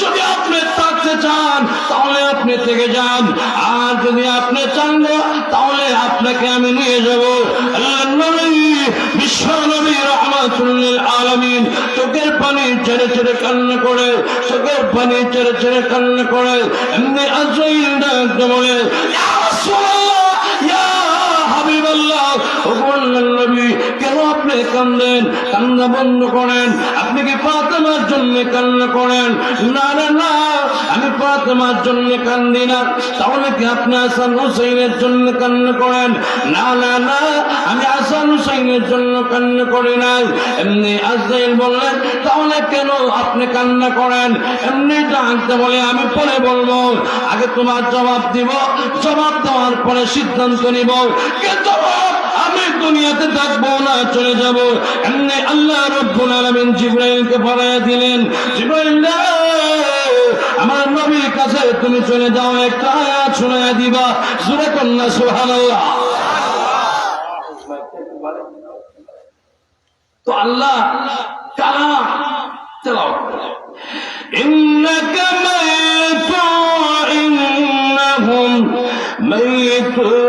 যদি আপনি থাকতে চান তাহলে আপনি থেকে যান, আর যদি আপনি চান না তাহলে আপনাকে আমি নিয়ে যাব। আল্লাহর নবী বিশ্ব নবী রাহমাতুল লিল আলামিন চোখের পানি ছেড়ে ছেড়ে কান্না করে, চোখের পানি ছেড়ে ছেড়ে কান্না করে। এমনি আজরাইল ডাকতে বলে, ইয়া রাসূলুল্লাহ, ইয়া হাবিবাল্লাহ, ও আল্লাহর নবী কেন আপনি কান্দেন? কান্না বন্ধ করেন। আপনি কি ফাতেমার জন্য কান্না করেন? না না না, আমি ফাতেমার জন্য কান্দি না। তাহলে কি আপনি হাসান হুসাইনের জন্য কান্না করেন? না না না, আমি হাসান হুসাইনের জন্য কান্না করি না। এমনি আজরাইল বললেন, তাহলে কেন আপনি কান্না করেন? এমনি ডাকতে বলে, আমি পরে বলবো, আগে তোমার জবাব দিব, জবাব দেওয়ার পরে সিদ্ধান্ত নিব। কিন্তু আমি দুনিয়াতে থাকবো না, চলে যাব। এমনি আল্লাহ রাব্বুল আলামিন জিবরাইলকে পাঠাইয়া দিলেন, জিবরাইল আমার নবীর কাছে তুমি চলে যাও, একটা আয়াত শোনায়া দিবা। সূরা কন্যা সুবহানাল্লাহ। তো আল্লাহ কালাম তেলাওয়াত করে, ইন্নাকা মাইতুন ইন্নাহুম মাইতুন।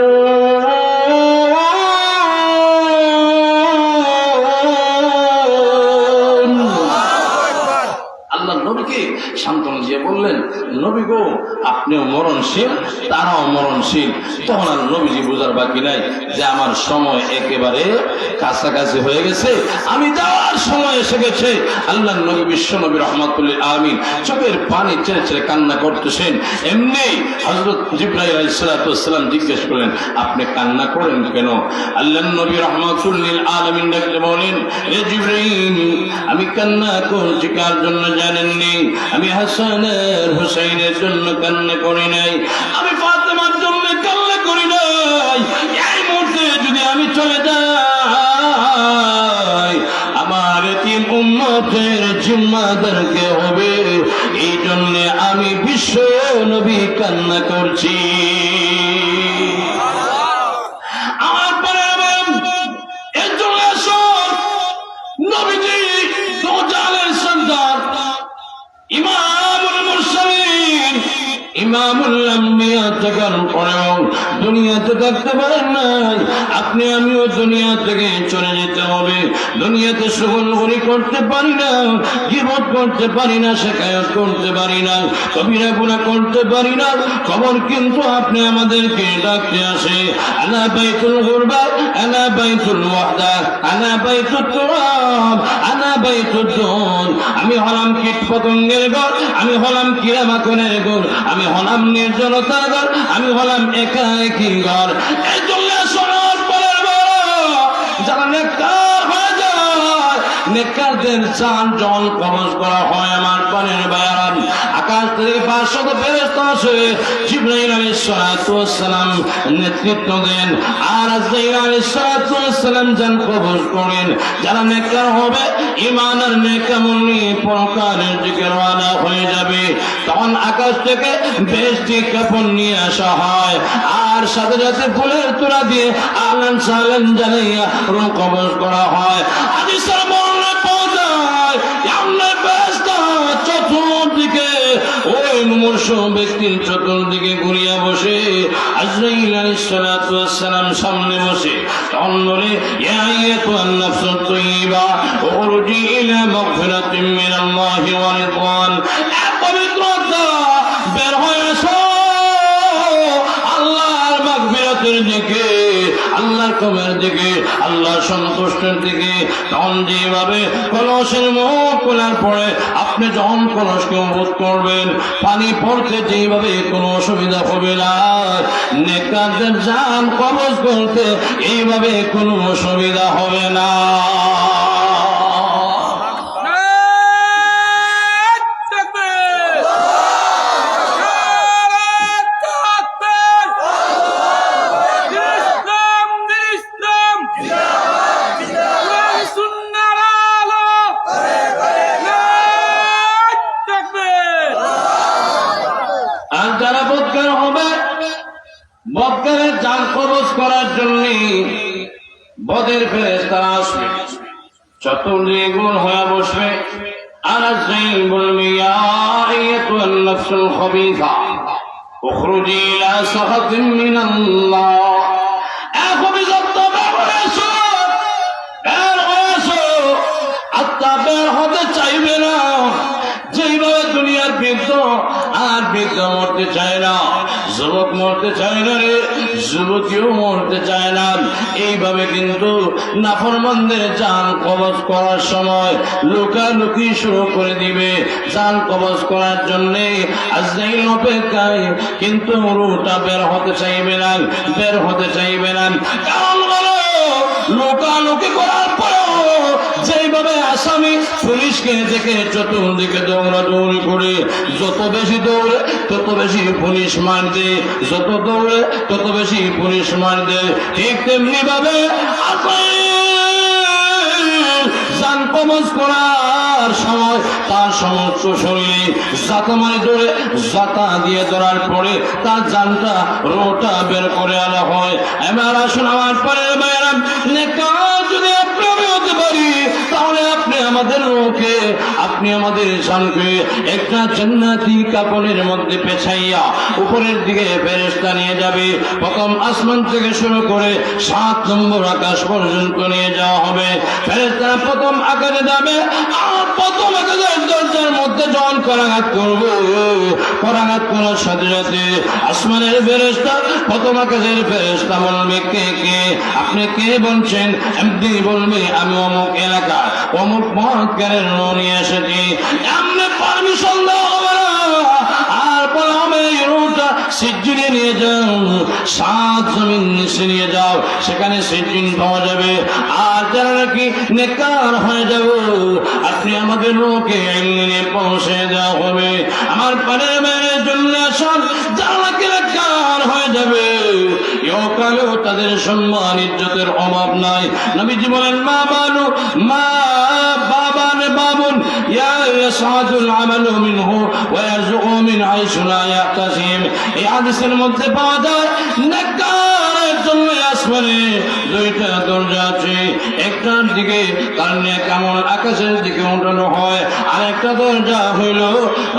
সান্ত্বনা দিয়ে বললেন, নবী গো আপনিও মরণশীল, তারাও মরণশীল। তখন আর নবীজি বোঝার বাকি নাই যে আমার সময় একেবারে কাছাকাছি হয়ে গেছে, আমি যাওয়ার সময় এসে গেছে। আল্লাহ নবী বিশ্ব নবী রাহমাতুল লিল আলামিন চোখের পানি ছেড়ে ছেড়ে কান্না করতেছেন। এমনি হযরত জিবরাইল আলাইহিস সালাতু ওয়াস সালাম জিজ্ঞেস করলেন, আপনি কান্না করেন কেন? আল্লাহ নবী রাহমাতুল লিল আলামিন ডাকতে বলেন, হে জিবরাইল, আমি কান্না করছি কার জন্য জানেননি? আমি হাসানের হুসাইনের জন্য কান্না করি নাই, আমি ফাতেমার জন্য কান্না করি নাই। এই মুহূর্তে যদি আমি চলে যাই, আমার তিন উম্মতের জিম্মাদার কে হবে? এই জন্য আমি বিশ্ব নবী কান্না করছি। আমার পরে এর জন্য নবীজি দোজালের সন্তান, ইমামুল মুরসালিন, ইমামুল আম্বিয়া থাকার পরেও দুনিয়াতে থাকতে পারেন নাই। আপনি আমিও দুনিয়া থেকে চলে যেতে হবে। দুনিয়াতে সুগন্ধি করতে পারি না, গীবত করতে পারি না, শিকায়ত করতে পারি না, কবিরা গুনাহ করতে পারি না। খবর কিন্তু আপনি আমাদেরকে ডাকতে আসে, আনা বাইতুল গুরবা, আনা বাইতুল ওয়াহদা, আনা বাইতুত তুরাব, আনা বাইতুদ দুন। আমি হলাম কীট পতঙ্গের ঘর, আমি হলাম কিরামাকনের ঘর, আমি হলাম নির্জনতার ঘর, আমি হলাম একাকী ঘর। এই জন্য শোনার পরে যারা নেককার হয়ে যায়, নেককারদের চান জল কবজ করা হয়। আমার পানির বায়ারাম, আকাশ থেকে 500 ফেরেশতা আসে, জিবরাইল আলাইহিস সালাতু ওয়াস সালাম নেতৃত্ব দেন, আর আজরাইল আলাইহিস সালাতু ওয়াস সালাম জান কবজ করেন। যারা নেককার হবে, ঈমান আর নেকামল নিয়ে পরকালের দিকে রওনা হয়ে যাবে। তখন আকাশ থেকে বেহেশতি কাপড় নিয়ে আসা হয়, আর সাথে সাথে ফুলের তোড়া দিয়ে আলান সালান জানাইয়া রূহ কবজ করা হয়। হাদিসের বর্ণনা পাওয়া যায়, আল্লাহ বেহেশত চতুর্দিকে ওই মুমূর্ষু ব্যক্তির চতুর্দিকে ঘুরিয়া বসে, আজরাইল আলাইহিস সালাতু ওয়াস সালাম সামনে বসে তখন বলে, ইয়া আইয়াতুহান নাফসুত তাইয়্যিবা উখরুজি ইলা মাগফিরাতিন মিনাল্লাহি ওয়া রিদওয়ান। পবিত্রতা বের হয়ে এসো আল্লাহর মাগফিরাতের দিকে, আল্লাহর কবের দিকে, আল্লাহর সন্তুষ্টের দিকে। তখন যেভাবে কলসের মুখ খোলার পরে আপনি যখন কলসকে অবরোধ করবেন, পানি পড়তে যেভাবে কোনো অসুবিধা হবে না, নেককারদের জান কবজ করতে এইভাবে কোনো অসুবিধা হবে না। বদকারের জান কবজ করার জন্য বদের ফেরেশতারা আসবে, চতুর্দিকে গোল হয়ে বসবে, আর আজরাইল বলবে ইয়া আইয়াতুহান নাফসুল খাবিসা উখরুজি ইলা সাখাতিন মিনাল্লাহ। এখন যত বের হয়েছো আত্মা বের হতে চাইবে না। যেইভাবে দুনিয়ার বৃদ্ধ আর বৃদ্ধ মরতে চায় না, যুবক মরতে চায় না রে, যুবতীও মরতে চায় না, এইভাবে কিন্তু নাফরমানদের জান কবজ করার সময় লুকালুকি শুরু করে দিবে। জান কবজ করার জন্যে আজরাইল অপেক্ষায়, কিন্তু রূহটা বের হতে চাইবে না, বের হতে চাইবে না। কারণ হলো লোকালোকি করার পরেও যেইভাবে আসামি পুলিশকে দেখে চতুর্দিকে দৌড়াদৌড়ি করে, যত বেশি দৌড়ে তত বেশি পুলিশ মার দেয়, যত দৌড়ে তত বেশি পুলিশ মার দেয়, ঠিক তেমনি ভাবে জান কবজ করার সময় তার সমস্ত শরীরে জাতা মারি ধরে, জাতা দিয়ে ধরার পরে তার জানটা রোটা বের করে আনা হয়। এবার আসুন আমার পরে বাইরাম, নেককার যদি আপনি আমি হতে পারি, তাহলে আপনি আমাদের রোকে, আপনি আমাদের জানকে একটা জান্নাতি কাপড়ের মধ্যে পেছাইয়া উপরের দিকে ফেরেশতা নিয়ে যাবে। প্রথম আসমান থেকে শুরু করে 7 নম্বর আকাশ পর্যন্ত নিয়ে যাওয়া হবে। ফেরেশতা প্রথম আকাশে যাবে, আর প্রথম আকাশের দরজার মধ্যে যখন করাঘাত করবে, করাঘাত করার সাথে সাথে আসমানের ফেরেশতা, প্রথম আকাশের ফেরেশতা বলবে কে কে, আপনি কে বলছেন? এমনি বলবে আমি অমুক এলাকা অমুক মহৎকারের রূহ নিয়ে এসেছি। এমনি পারমিশন দেওয়া হবে না, আর বলা হবে এই রূহটা সিজ্জিনে নিয়ে যাও, 7 জমিন নিচে নিয়ে যাও, সেখানে সিজ্জিন পাওয়া যাবে। আর যারা নাকি নেককার হয়ে যাব, আপনি আমাদের রূহকে ইলমে পৌঁছে দেওয়া হবে। আমার পানের মেয়ের জন্য আসল যারা নাকি নেককার হয়ে যাবে, ইহকালেও তাদের সম্মান ইজ্জতের অভাব নাই। নবীজি বলেন মা বানু মা বাবান বাবুন ইয়া ইয়াসাদুল আমালু মিনহু ওয়া ইয়ারযুকু মিন হাইসু লা ইয়াহতাসিব। এই হাদিসের মধ্যে পাওয়া যায় নেককারের জন্য আসমানে 2টা দরজা আছে। একটার দিকে তার নেক আমল আকাশের দিকে উঠানো হয়, আর একটা দরজা হইল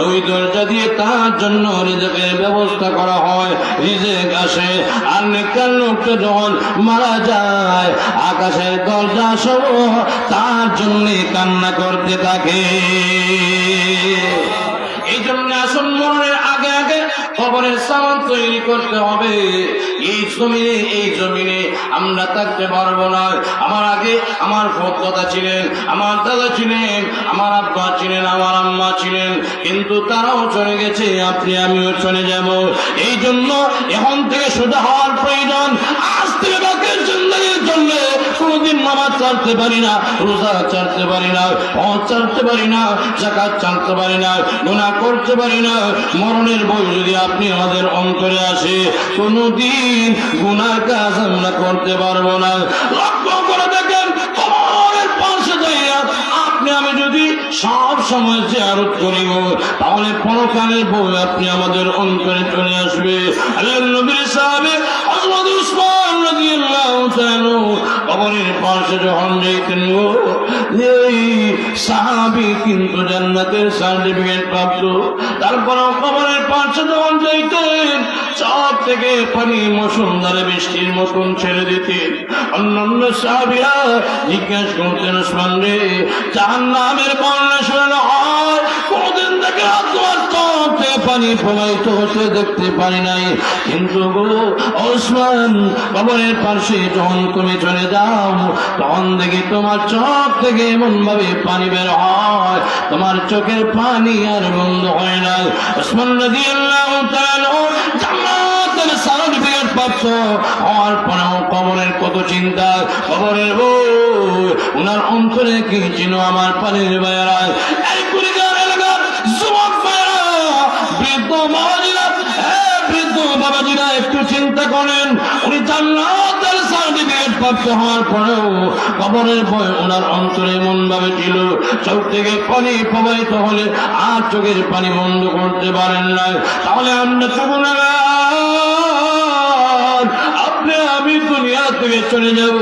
ওই দরজা দিয়ে তার জন্য রিজকের ব্যবস্থা করা হয়, রিজেক আসে। আর নেককার লোকটা যখন মারা যায়, আকাশের দরজা সহ তার জন্য কান্না করতে থাকে। এই জন্য আসুন মরণের আগে আগে কবরের সামান তৈরি করতে হবে। এই জমিনে আমরা থাকতে পারবো না। আমার আগে আমার দাদা ছিলেন, আমার দাদা ছিলেন, আমার আব্বা ছিলেন, আমার আম্মা ছিলেন, কিন্তু তারাও চলে গেছে, আপনি আমিও চলে যাব। এই জন্য এখন থেকে সোজা হওয়ার প্রয়োজন। আজ থেকে বাকি জিন্দেগির জন্য কোনদিন নামাজ ছাড়তে পারি না, রোজা ছাড়তে পারি না, হজ ছাড়তে পারি না, যাকাত ছাড়তে পারি না, গুনাহ করতে পারি না। মরণের বই যদি আপনি আমাদের অন্তরে আসে, কোনদিন গুনার কাজ আমরা করতে পারবো না। লক্ষ্য করে দেখেন, কবরের পাশে যাইয়া আপনি আমি যদি সব সময় জিয়ারত করিব, তাহলে পরকালের বই আপনি আমাদের অন্তরে চলে আসবে। আল্লাহর নবীর সাহাবী হযরত উসমান রাদিয়াল্লাহু তাআলা কবরের পাশে যখন যাইতেন, এই সাহাবী কিন্তু জান্নাতের সার্টিফিকেট প্রাপ্ত, তারপরও কবরের পাশে যখন যাইতেন সব থেকে পানি মুষলধারে বৃষ্টির মতন ছেড়ে দিতেন। অন্যান্য সাহাবীরা জিজ্ঞাসা করতেন, উসমান রে, জাহান্নামের বর্ণনা শোনানো হয়, কোনদিন থেকে তোমার চোখ থেকে পানি প্রবাহিত হতে দেখতে পারি নাই, কিন্তু গো উসমান, কবরের পাশে যখন তুমি চলে যাও, তখন দেখি তোমার চোখ থেকে এমন ভাবে পানি বের হয়, তোমার চোখের পানি আর বন্ধ হয় না। উসমান রাদিয়াল্লাহু তাআলা জান্নাতের সার্টিফিকেট প্রাপ্ত হওয়ার পরেও কবরের কত চিন্তা, কবরের উনার অন্তরে কি ছিল আমার পানির বাইরা। এই কুড়িগ্রাম এলাকার যুবক ভাইরা, বৃদ্ধ বাবাজিরা, বৃদ্ধ বাবাজিরা একটু চিন্তা করেন, উনি জান্নাতের সার্টিফিকেট প্রাপ্ত হওয়ার পরেও কবরের ভয় ওনার অন্তরে এমন ভাবে ছিল, চোখ থেকে পানি প্রবাহিত হলে আর চোখের পানি বন্ধ করতে পারেন না। তাহলে আমরা চোখ আপনি আমি দুনিয়া থেকে চলে যাব,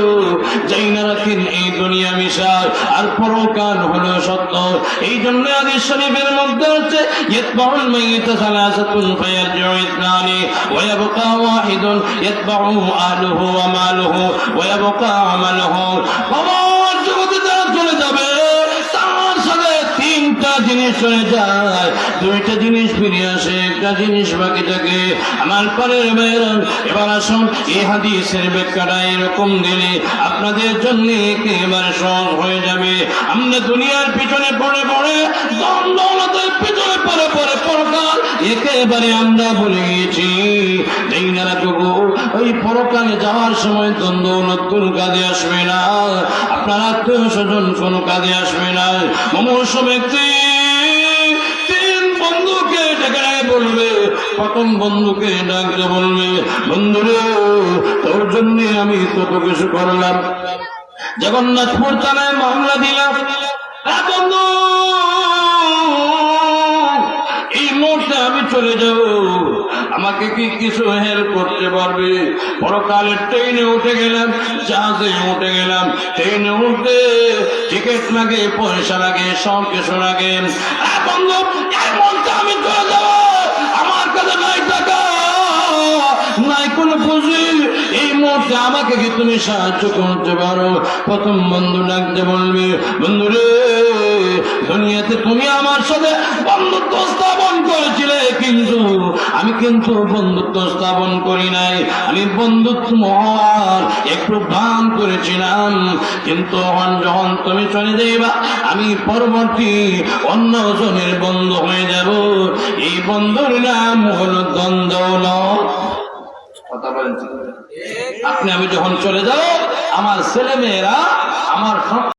যাই না রাখেন এই দুনিয়া মিশাল আর পরকাল হলো সত্য। এই জন্য হাদিস শরীফের মধ্যে হচ্ছে ইয়াতবাউল মাইয়িত সালাসাতুন ফায়ারজিউ ইসনানি ওয়া ইয়াবকা ওয়াহিদুন ইয়াতবাউ আহলুহু ওয়া মালুহু ওয়া ইয়াবকা আমালুহু। কবর জগতে যারা চলে যাবে তার সাথে তিনটা জিনিস চলে যায়, দুইটা জিনিস ফিরে আসে, একটা জিনিস বাকি থাকে। আমার পরের মেয়েরা এবার আসুন, এই হাদিসের ব্যাখ্যাটা এরকম দিলে আপনাদের জন্য একেবারে সহজ হয়ে যাবে। আমরা দুনিয়ার পিছনে পড়ে পড়ে ধন দৌলতের পিছনে পড়ে পড়ে পরকাল একেবারে আমরা ভুলে গিয়েছি। দিনারা তবু ওই পরকালে যাওয়ার সময় ধন দৌলত কোনো কাজে আসবে না, আপনার আত্মীয় স্বজন কোনো কাজে আসবে না। মমস্য ব্যক্তি তিন বন্ধুকে ডেকে বলবে, প্রথম বন্ধুকে ডাকতে বলবে, বন্ধুরে তোর জন্য আমি কত কিছু করলাম, জগন্নাথপুর থানায় মামলা দিলাম, বন্ধু এই মুহূর্তে আমি চলে যাব, আমাকে কি কিছু হেল্প করতে পারবে? পরকালের ট্রেনে উঠে গেলাম, জাহাজে উঠে গেলাম, ট্রেনে উঠতে টিকিট লাগে, পয়সা লাগে, সব কিছু লাগে। বন্ধু এই মুহূর্তে আমি চলে যাব, আমার কাছে নাই টাকা, নাই কোন পুঁজি, এই মুহূর্তে আমাকে কি তুমি সাহায্য করতে পারো? প্রথম বন্ধু ডাকতে বলবে, বন্ধুরে দুনিয়াতে তুমি আমার সাথে বন্ধুত্ব স্থাপন করেছিলে, কিন্তু আমি কিন্তু বন্ধুত্ব স্থাপন করি নাই, আমি বন্ধুত্ব মহান একটু ভান করেছিলাম, কিন্তু যখন তুমি চলে যাইবা আমি পরবর্তী অন্য জনের বন্ধু হয়ে যাব। এই বন্ধুর নাম হলো ধন দৌলত। কথা বলেন, আপনি আমি যখন চলে যাব আমার ছেলে মেয়েরা আমার